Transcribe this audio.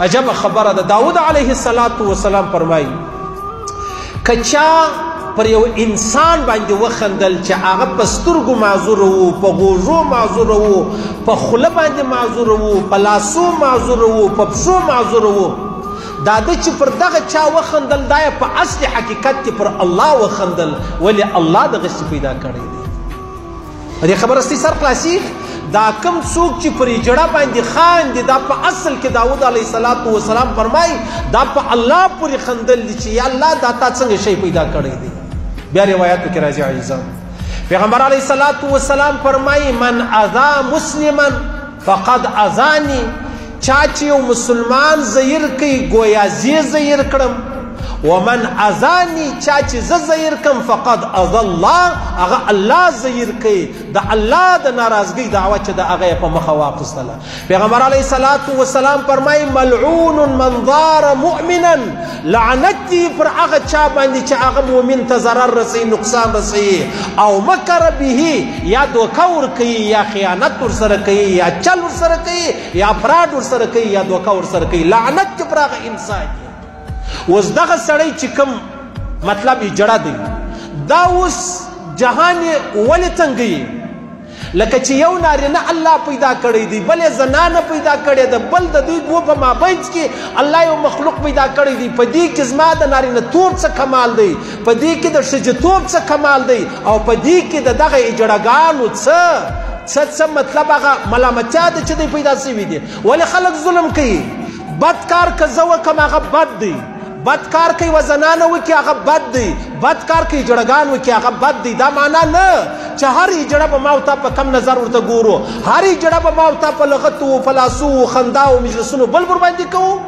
عجب خبره ده. داود علیه السلام فرمایي که چا پر یو انسان باندې وخندل چې هغه په سترګو معذور وو، په غوږو معذور وو، په خوله باندې معذور وو، په لاسو معذور وو، په پښو معذور وو، دا د چې پر دغه چا وخندل دا یې په اصل حقیقت کې پر الله وخندل، ولې الله دغه څه پیدا کړی دی. دې خبره ستاسو سر خلاصي. دا کم څوک چې پر جړه باندې خاندي دا په اصل کې داود علیه السلام فرمایي دا په الله پورې خندل دي چې یا الله دا تا څنګه شی پیدا کړی دی. بیا روایتو کې راځي عزیزان پیغمبر علیه السلام فرمایي من اذا مسلما فقد اذاني، چا چې یو مسلمان زهیر کوي گویا زه زهیر کړم، ومن اذاني چا چې زه زهیر کم فقد اذى الله، هغه الله زهیر کوي، د الله د ناراضګۍ دعوه چې د هغه په مخه واخیستله. پیغمبر علیه السلام فرمایي ملعون من ضار مؤمنا، لعنت دی پر هغه چا باندې چې هغه مؤمن ته ضرر رسوي، نقصان رسوي، او مکر به یا دوکه ورکوي یا خیانت ورسره کوي یا چل ورسره کوي یا فراډ ورسره کوي یا دوکه ورسره کوي، لعنت پر هغه انسان. اوس دغه سړی چې کوم مطلب یې جړه دی دا اوس جهان یې ولې تنګوي؟ لکه چې یو نارینه الله پیدا کړی دی، بل یې زنانه پیدا کړې ده، بل د دوی دوه په مابینځ کې الله یو مخلوق پیدا کړی دی. په دې کې زما د نارینه توب څه کمال دی، په دې کې د ښځتوب څه کمال دی، او په دې کې د دغه جړګانو څه مطلب هغه ملامتیا ده چې دوی پیدا شوي دي. ولې خلک ظلم کوي؟ بد کار که زه وکړم هغه بد دی، بد کار کوي و زنانه وکړي هغه بد دی، بد کار کوي جړګان وکړي هغه بد دی. دا معنا نه چې هر جړه به ما او تا په کم نظر ورته ګورو، هر جړه به ما او تا په لغتو، په لاسو، خندا او مجلسونو بل ور باندې کوو.